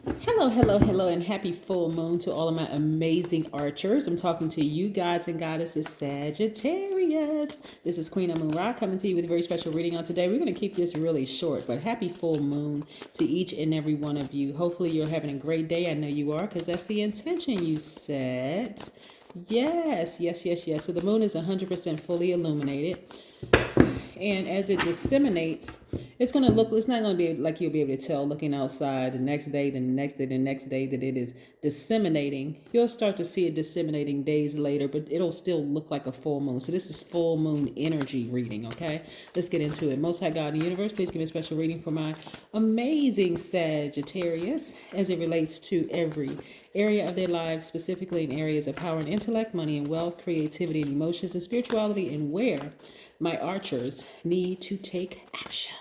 Hello, hello, hello, and happy full moon to all of my amazing archers. I'm talking to you, gods and goddesses, Sagittarius. This is Queen Amun Ra coming to you with a very special reading on today. We're going to keep this really short, but happy full moon to each and every one of you. Hopefully, you're having a great day. I know you are, because that's the intention you set. Yes, yes, yes, yes. So the moon is 100% fully illuminated. And as it disseminates, it's going to look, it's not going to be like you'll be able to tell looking outside the next day, the next day, the next day that it is disseminating. You'll start to see it disseminating days later, but it'll still look like a full moon. So this is full moon energy reading, okay? Let's get into it. Most High God in the universe, please give me a special reading for my amazing Sagittarius as it relates to every area of their lives, specifically in areas of power and intellect, money and wealth, creativity and emotions and spirituality, and where my archers need to take action.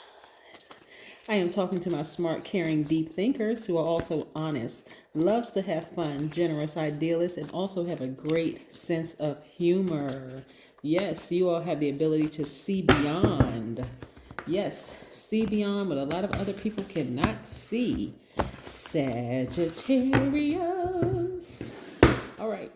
I am talking to my smart, caring, deep thinkers who are also honest, loves to have fun, generous idealists, and also have a great sense of humor. Yes, you all have the ability to see beyond. Yes, see beyond what a lot of other people cannot see. Sagittarius. All right.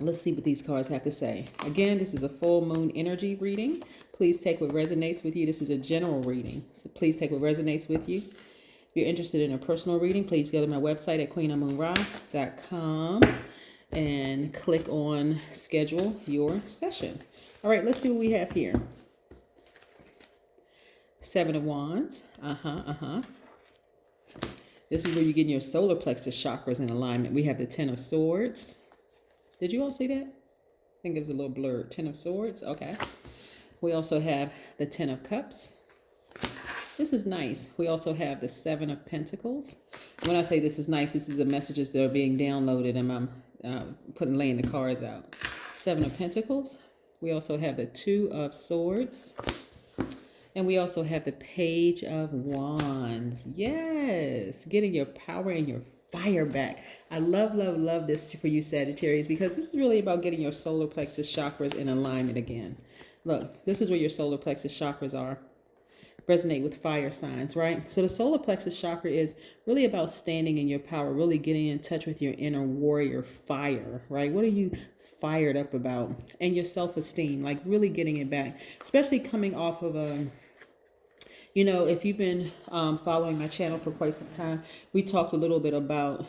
Let's see what these cards have to say. Again, this is a full moon energy reading. Please take what resonates with you. This is a general reading, so please take what resonates with you. If you're interested in a personal reading, please go to my website at queenamunra.com and click on schedule your session. All right, let's see what we have here. Seven of Wands. This is where you're getting your solar plexus chakras in alignment. We have the Ten of Swords. Did you all see that? I think it was a little blurred. Ten of Swords. Okay. We also have the Ten of Cups. This is nice. We also have the Seven of Pentacles. When I say this is nice, this is the messages that are being downloaded, and I'm laying the cards out. Seven of Pentacles. We also have the Two of Swords. And we also have the Page of Wands. Yes. Getting your power and your fire back. I love, love, love this for you, Sagittarius, because this is really about getting your solar plexus chakras in alignment again. Look, this is where your solar plexus chakras are. Resonate with fire signs, right? So the solar plexus chakra is really about standing in your power, really getting in touch with your inner warrior fire, right? What are you fired up about? And your self-esteem, like really getting it back, especially coming off of a, you know, if you've been following my channel for quite some time, we talked a little bit about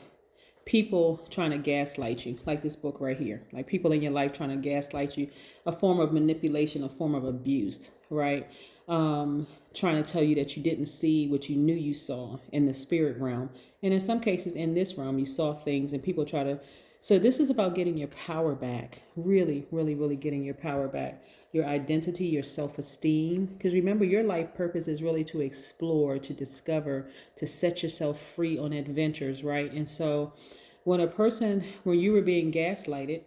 people trying to gaslight you, like this book right here, like people in your life trying to gaslight you, a form of manipulation, a form of abuse, right? Trying to tell you that you didn't see what you knew you saw in the spirit realm. And in some cases in this realm, you saw things and people try to. So this is about getting your power back, really, really, really getting your power back, your identity, your self-esteem. Because remember, your life purpose is really to explore, to discover, to set yourself free on adventures, right? And so when you were being gaslighted,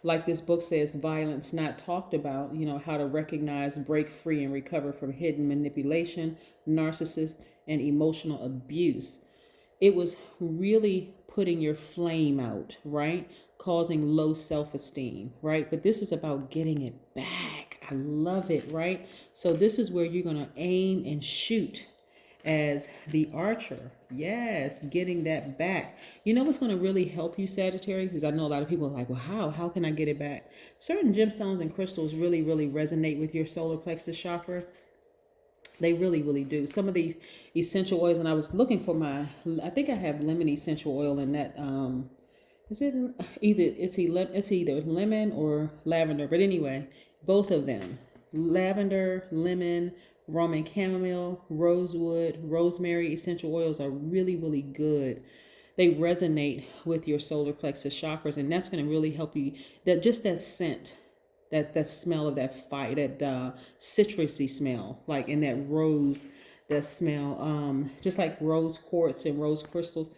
like this book says, violence not talked about, you know, how to recognize, break free, and recover from hidden manipulation, narcissist, and emotional abuse. It was really putting your flame out, right? Causing low self-esteem, right? But this is about getting it back. I love it, right? So this is where you're going to aim and shoot as the archer. Yes, getting that back. You know what's going to really help you, Sagittarius? Because I know a lot of people are like, well, how can I get it back? Certain gemstones and crystals really, really resonate with your solar plexus chakra. They really, really do. Some of these essential oils, and I was looking for I think I have lemon essential oil in that. Is it it's either lemon or lavender, but anyway, both of them, lavender, lemon, Roman chamomile, rosewood, rosemary essential oils are really, really good. They resonate with your solar plexus chakras, and that's going to really help you. That scent, that smell of that fire, that citrusy smell, like in that rose, that smell, just like rose quartz and rose crystals,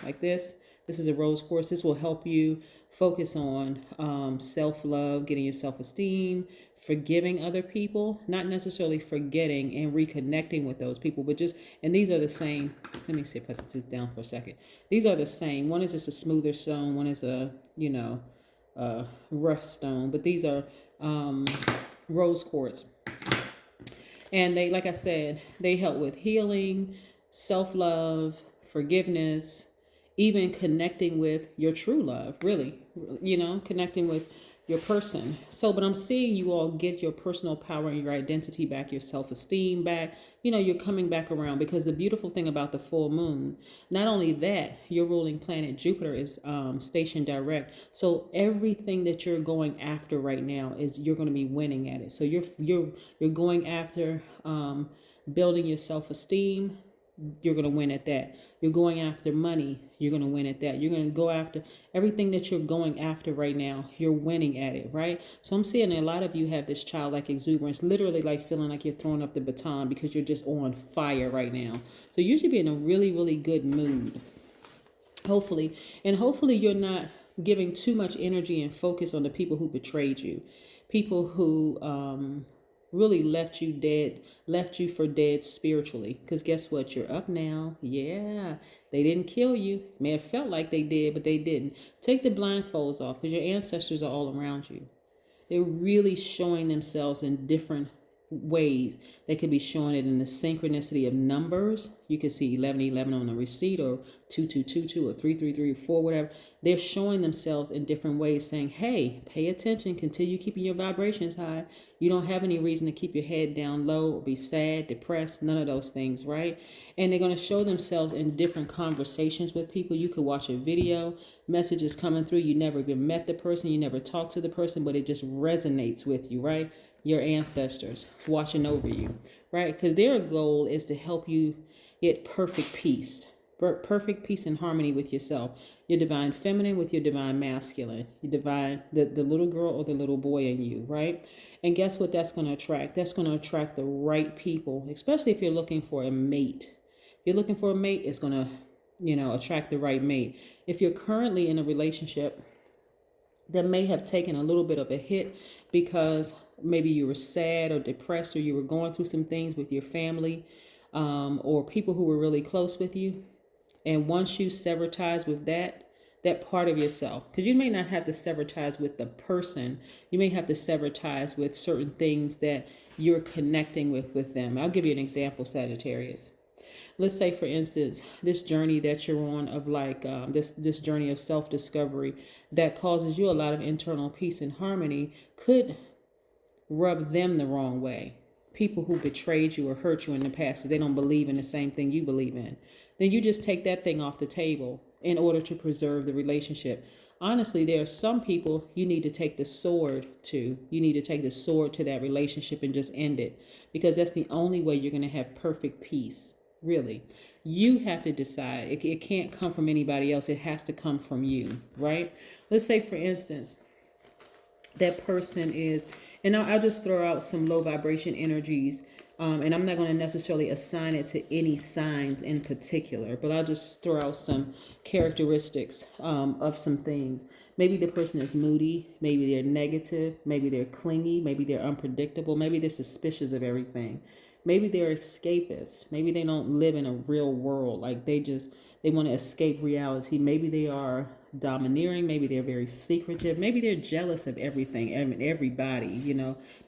like this. This is a rose quartz. This will help you focus on self-love, getting your self-esteem, forgiving other people, not necessarily forgetting and reconnecting with those people, but just, and these are the same. Let me see, put this down for a second. These are the same. One is just a smoother stone. One is a, rough stone, but these are rose quartz. And they, like I said, they help with healing, self-love, forgiveness, even connecting with your true love, really, connecting with your person. So, but I'm seeing you all get your personal power and your identity back, your self-esteem back. You're coming back around, because the beautiful thing about the full moon, not only that, your ruling planet Jupiter is stationed direct. So everything that you're going after right now is, you're going to be winning at it. So you're going after building your self-esteem. You're going to win at that. You're going after money. You're going to win at that. You're going to go after everything that you're going after right now. You're winning at it, right? So I'm seeing a lot of you have this childlike exuberance, literally like feeling like you're throwing up the baton, because you're just on fire right now. So you should be in a really, really good mood, hopefully. And hopefully you're not giving too much energy and focus on the people who betrayed you, people who really left you for dead spiritually. Because guess what? You're up now. Yeah, they didn't kill you. May have felt like they did, but they didn't. Take the blindfolds off, because your ancestors are all around you. They're really showing themselves in different ways. They could be showing it in the synchronicity of numbers. You can see 1111 on the receipt, or 2222, or 333, or 4, whatever. They're showing themselves in different ways, saying, hey, pay attention, continue keeping your vibrations high. You don't have any reason to keep your head down low or be sad, depressed, none of those things, right? And they're going to show themselves in different conversations with people. You could watch a video, messages coming through. You never even met the person, you never talked to the person, but it just resonates with you, right? Your ancestors watching over you, right? Because their goal is to help you get perfect peace and harmony with yourself. Your divine feminine with your divine masculine, your divine, the little girl or the little boy in you, right? And guess what that's going to attract? That's going to attract the right people, especially if you're looking for a mate. If you're looking for a mate, it's going to, attract the right mate. If you're currently in a relationship that may have taken a little bit of a hit because maybe you were sad or depressed, or you were going through some things with your family, or people who were really close with you. And once you sever ties with that part of yourself, because you may not have to sever ties with the person, you may have to sever ties with certain things that you're connecting with them. I'll give you an example, Sagittarius. Let's say, for instance, this journey that you're on of like this journey of self-discovery that causes you a lot of internal peace and harmony could rub them the wrong way. People who betrayed you or hurt you in the past, because they don't believe in the same thing you believe in. Then you just take that thing off the table in order to preserve the relationship. Honestly, there are some people you need to take the sword to. You need to take the sword to that relationship and just end it, because that's the only way you're going to have perfect peace. Really, you have to decide. It can't come from anybody else. It has to come from you, right? Let's say, for instance, that person is, and I'll just throw out some low vibration energies, and I'm not going to necessarily assign it to any signs in particular, but I'll just throw out some characteristics of some things. Maybe the person is moody, maybe they're negative, maybe they're clingy, maybe they're unpredictable, maybe they're suspicious of everything. Maybe they're escapists. Maybe they don't live in a real world. Like they want to escape reality. Maybe they are domineering. Maybe they're very secretive. Maybe they're jealous of everything and everybody,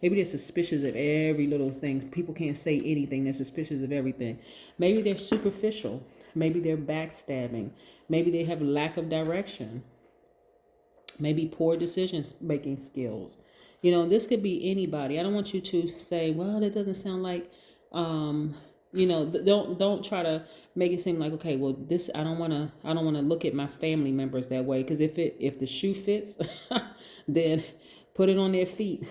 Maybe they're suspicious of every little thing. People can't say anything. They're suspicious of everything. Maybe they're superficial. Maybe they're backstabbing. Maybe they have lack of direction. Maybe poor decision-making skills. This could be anybody. I don't want you to say, well, that doesn't sound like, don't try to make it seem like, okay, well, this, I don't want to look at my family members that way. Because if the shoe fits, then put it on their feet.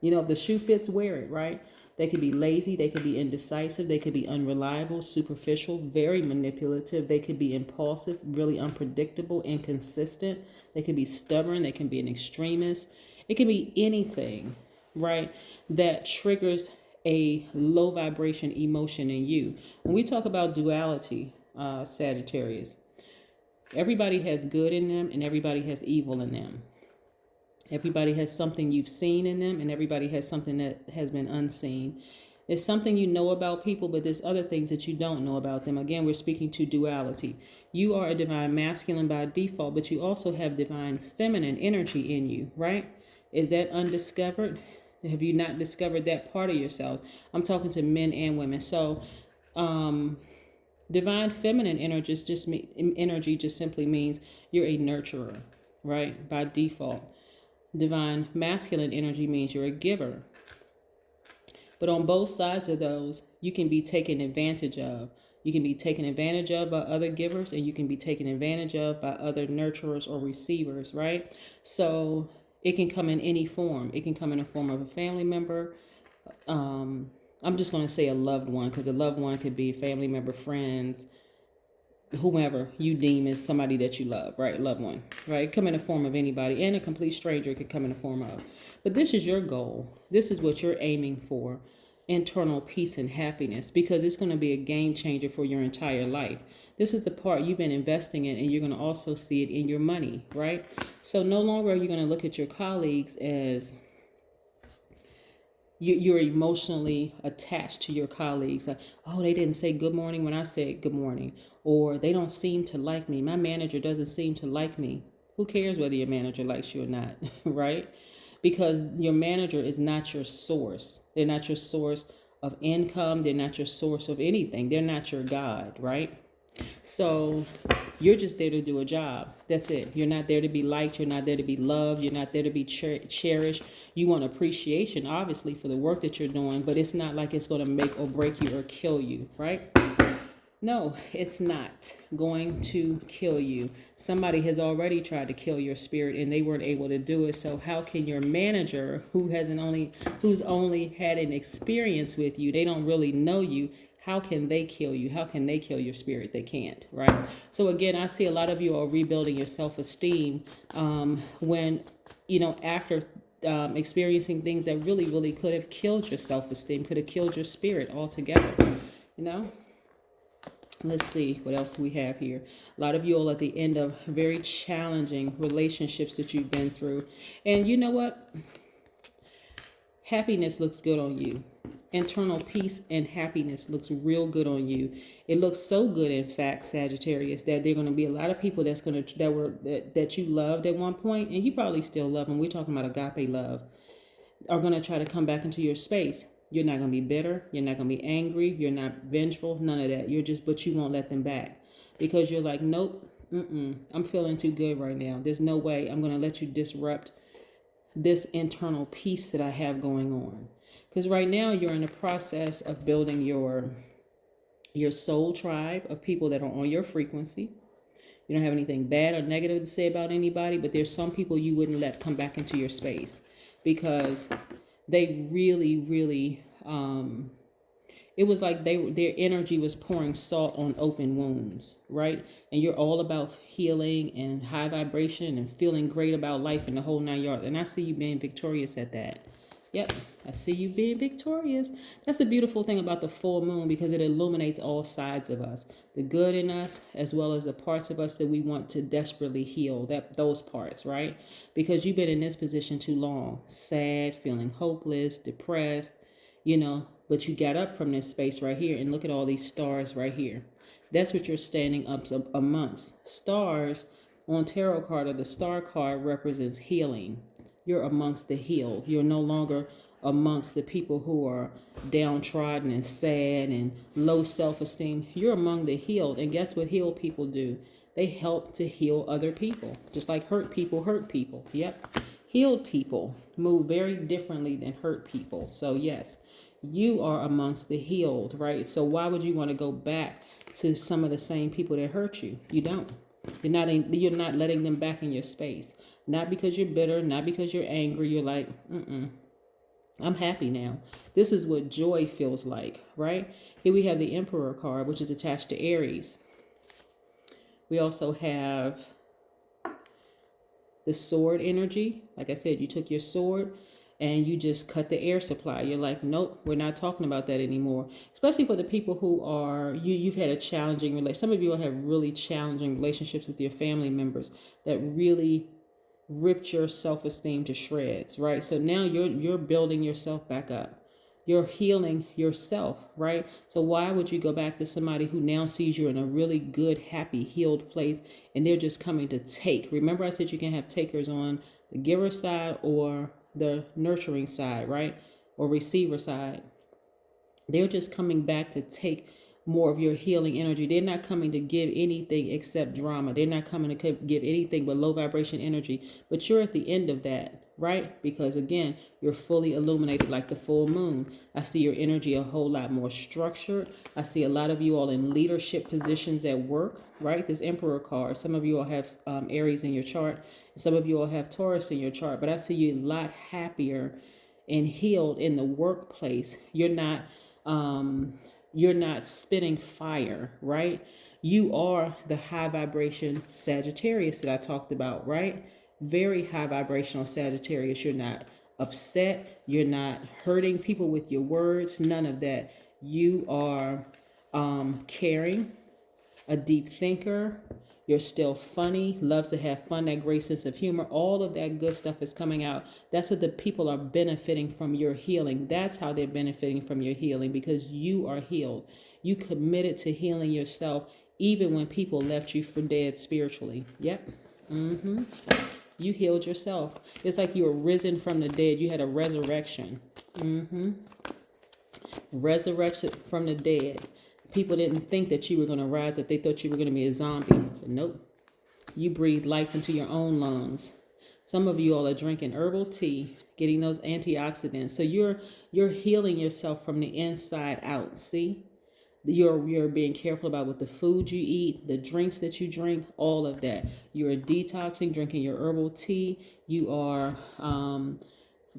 If the shoe fits, wear it, right? They could be lazy. They could be indecisive. They could be unreliable, superficial, very manipulative. They could be impulsive, really unpredictable, inconsistent. They could be stubborn. They can be an extremist. It can be anything, right, that triggers a low vibration emotion in you. When we talk about duality, Sagittarius, everybody has good in them and everybody has evil in them. Everybody has something you've seen in them and everybody has something that has been unseen. There's something you know about people, but there's other things that you don't know about them. Again, we're speaking to duality. You are a divine masculine by default, but you also have divine feminine energy in you, right? Is that undiscovered? Have you not discovered that part of yourselves? I'm talking to men and women. So, divine feminine energy just simply means you're a nurturer, right? By default. Divine masculine energy means you're a giver. But on both sides of those, you can be taken advantage of. You can be taken advantage of by other givers, and you can be taken advantage of by other nurturers or receivers, right? So it can come in any form. It can come in the form of a family member. I'm just going to say a loved one, because a loved one could be a family member, friends, whomever you deem as somebody that you love, right? Loved one, right? Come in the form of anybody, and a complete stranger could come in the form of. But this is your goal. This is what you're aiming for: internal peace and happiness, because it's going to be a game changer for your entire life. This is the part you've been investing in, and you're going to also see it in your money, right? So no longer are you going to look at your colleagues as you're emotionally attached to your colleagues. Like, oh, they didn't say good morning when I said good morning, or they don't seem to like me. My manager doesn't seem to like me. Who cares whether your manager likes you or not, right? Because your manager is not your source. They're not your source of income. They're not your source of anything. They're not your God, right? So you're just there to do a job. That's it. You're not there to be liked. You're not there to be loved. You're not there to be cherished. You want appreciation, obviously, for the work that you're doing, but it's not like it's going to make or break you or kill you, right? No, it's not going to kill you. Somebody has already tried to kill your spirit, and they weren't able to do it. So how can your manager, who's only had an experience with you, they don't really know you, how can they kill you? How can they kill your spirit? They can't, right? So again, I see a lot of you are rebuilding your self-esteem when, after experiencing things that really, really could have killed your self-esteem, could have killed your spirit altogether, Let's see what else we have here. A lot of you all at the end of very challenging relationships that you've been through. And you know what? Happiness looks good on you. Internal peace and happiness looks real good on you. It looks so good, in fact, Sagittarius, that there are going to be a lot of people that you loved at one point, and you probably still love them. We're talking about agape love. Are going to try to come back into your space. You're not going to be bitter. You're not going to be angry. You're not vengeful. None of that. But you won't let them back, because you're like, nope, I'm feeling too good right now. There's no way I'm going to let you disrupt this internal peace that I have going on. Because right now you're in the process of building your soul tribe of people that are on your frequency. You don't have anything bad or negative to say about anybody, but there's some people you wouldn't let come back into your space, because they really, really, it was like their energy was pouring salt on open wounds, right? And you're all about healing and high vibration and feeling great about life and the whole 9 yards. And I see you being victorious at that. Yep, I see you being victorious. That's the beautiful thing about the full moon, because it illuminates all sides of us, the good in us, as well as the parts of us that we want to desperately heal, those parts, right? Because you've been in this position too long, sad, feeling hopeless, depressed, but you got up from this space right here, and look at all these stars right here. That's what you're standing up amongst. Stars on tarot card, or the star card, represents healing. You're amongst the healed. You're no longer amongst the people who are downtrodden and sad and low self-esteem. You're among the healed. And guess what healed people do? They help to heal other people. Just like hurt people hurt people. Yep. Healed people move very differently than hurt people. So yes, you are amongst the healed, right? So why would you want to go back to some of the same people that hurt you? You don't. You're not letting them back in your space. Not because you're bitter, not because you're angry. You're like, I'm happy now. This is what joy feels like, right? Here we have the Emperor card, which is attached to Aries. We also have the sword energy. Like I said, you took your sword and you just cut the air supply. You're like, nope, we're not talking about that anymore. Especially for the people who are, you've had a challenging relationship. Some of you have really challenging relationships with your family members that really ripped your self-esteem to shreds, right? So now you're building yourself back up. You're healing yourself, right? So why would you go back to somebody who now sees you in a really good, happy, healed place, and they're just coming to take? Remember I said you can have takers on the giver side or the nurturing side, right? Or receiver side. They're just coming back to take more of your healing energy. They're not coming to give anything except drama. They're not coming to give anything but low vibration energy. But you're at the end of that, right? Because again, you're fully illuminated like the full moon. I see your energy a whole lot more structured. I see a lot of you all in leadership positions at work, right? This Emperor card. Some of you all have Aries in your chart. Some of you all have Taurus in your chart. But I see you a lot happier and healed in the workplace. You're not spitting fire, right? You are the high vibration Sagittarius that I talked about, right? Very high vibrational Sagittarius. You're not upset. You're not hurting people with your words. None of that. You are caring, a deep thinker. You're still funny, loves to have fun, that great sense of humor. All of that good stuff is coming out. That's what the people are benefiting from your healing. That's how they're benefiting from your healing, because you are healed. You committed to healing yourself even when people left you for dead spiritually. Yep. You healed yourself. It's like you were risen from the dead. You had a resurrection. Resurrection from the dead. People didn't think that you were going to rise up. They thought you were going to be a zombie. But nope. You breathe life into your own lungs. Some of you all are drinking herbal tea, getting those antioxidants. So you're healing yourself from the inside out. See? You're being careful about what the food you eat, the drinks that you drink, all of that. You're detoxing, drinking your herbal tea. You are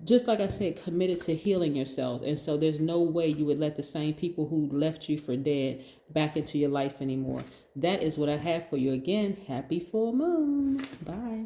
just like I said, committed to healing yourself. And so there's no way you would let the same people who left you for dead back into your life anymore. That is what I have for you. Again, happy full moon. Bye.